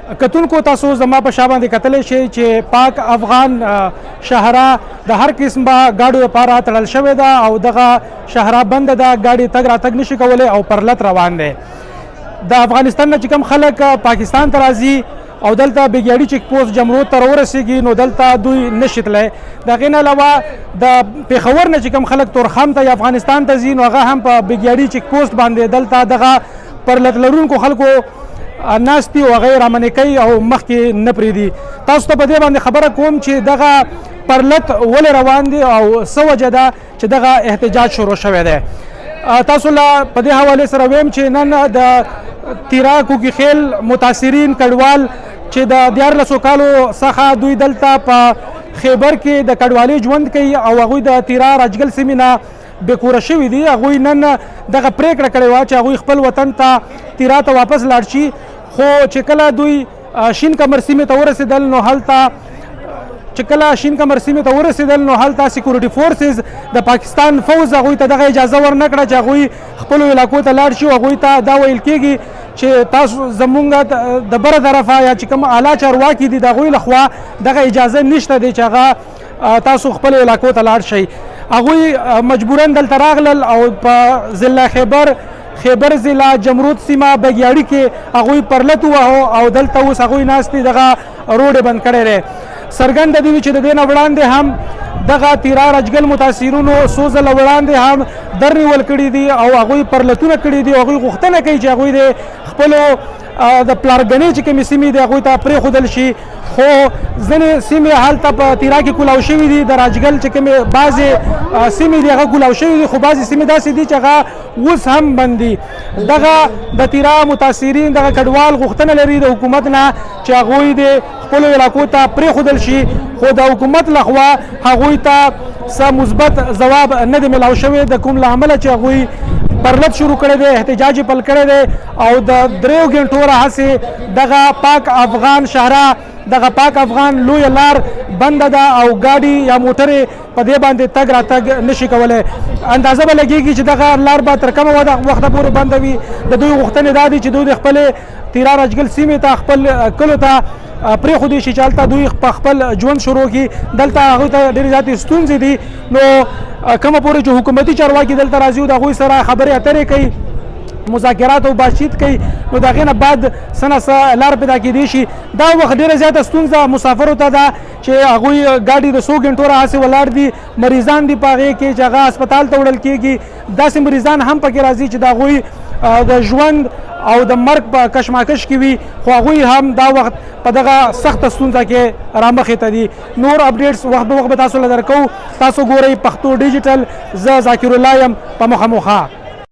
کتونکو تاسو زما په شا باندې کتلی شئ چې پاک افغان شهره د هر قسمه ګاډو لپاره تړل شوې ده او دغه شهره بنده ده، ګاډي تګ راتګ نشي کولی او پر لت روان دی. د افغانستان نه چې کوم خلک پاکستان ته راځي او دلته بګیاړي چیک پوسټ جمرود ته ورسېږي نو دلته دوی نشي تللی. د هغې نه علاوه د پېښور نه چې کوم خلک تورخم ته یا افغانستان ته ځي نو هغه هم په بګیاړي چیک پوسټ باندې دلته دغه پر لت لرونکو خلکو ناستي او هغه رامنې کوي او مخکې نه پرېږدي. تاسو ته په دې باندې خبره کوم چې دغه پرلت ولې روان دي او څه وجه ده چې دغه احتجاج شروع شوی دی. تاسو له په دې حوالې سره ویم چې نن د تیرا کوکي خیل متاثرین کډوال چې د 14 کالو څخه دوی دلته په خیبر کې د کډوالۍ ژوند کوي او هغوی د تیرا راجګل سیمې نه بېکوره شوي دي. هغوی نن دغه پرېکړه کړې وه چې هغوی خپل وطن ته تیرا ته واپس لاړ شي، خو چې کله دوی شین کمر سیمې ته ورسېدل نو هلته سیکورټي فورسز د پاکستان فوز هغوی ته دغه اجازه ورنه کړه چې هغوی خپلو علاقو ته لاړ شي. هغوی ته دا ویل کېږي چې تاسو زمونږ د بره طرفه یا چې کوم اعلی چارواکي دي د هغوی لخوا دغه اجازه نشته دی چې هغه تاسو خپلو علاقو ته لاړ شئ. هغوی مجبورا دلته راغلل او په ضلع خیبر ضلع جمرود سیمه بګیاړي کې هغوی پرلت ووهو او دلته اوس هغوی ناست دي، دغه روډ یې بند کړی دی. څرګنده دي چې د دې نه وړاندې هم دغه تیرا رجګل متاثرینو څو ځله وړاندې هم درنیول کړي دي او هغوی پرلتونه کړي دي. هغوی غوښتنه کوي چې هغوی د خپلو د پلارګنۍ چې کومې سیمې دي هغوی ته پرېښودل شي، خو ځینې سیمې هلته په تیرا کې کولاو شوي دي. د راجګل چې کومې بعضې سیمې دي هغه کولاو شوي دي، خو بعضې سیمې داسې دي چې هغه اوس هم بند دي. دغه د تیرا متاثرین دغه کډوال غوښتنه لري د حکومت نه چې هغوی د خپلو علاقو ته پرېښودل شي، خو د حکومت لخوا هغوی ته څه مثبت ځواب نه دی میلاو شوی، د کوم له امله چې هغوی پرلت شروع کړی دی، احتجاج یې پیل کړی دی او د 3 غنټو راهسې دغه پاک افغان شهره دغه پاک افغان لویه لار بنده ده او ګاډي یا موټرې په دې باندې تګ راتګ نشي کولی. اندازه به لګېږي چې دغه لار به تر کومه وخته پورې بنده وي. د دوی غوښتنې دا دي چې دوی د خپلې تیرا راجګل سیمې ته خپل کلو ته پرېښودی شي چې هلته دوی په خپل ژوند شروع کړي. دلته هغوی ته ډېرې زیاتې ستونزې دي، نو کومه پورې چې حکومتي چارواکي دلته راځي او د هغوی سره خبرې اترې کوي، مذاکرات او باتچیت کوي، نو د هغې نه بعد څه نه څه لار پیدا کېدی شي. دا وخت ډېره زیاته ستونزه مسافرو ته ده چې هغوی ګاډي د 100 غنټو راهسې ولاړ دي. مریضان دي په هغې کې چې هغه هسپتال ته وړل کېږي. داسې مریضان هم پکې راځي چې د هغوی د ژوند او د مرګ په کشمکش کې وي، خو هغوی هم دا وخت په دغه سخته ستونزه کې رامخې ته دي. نور اپډیټس وخت به وخت به تاسو له درکوو. تاسو ګورئ پښتو ډیجیټل. زه ذاکر الله یم په مخه.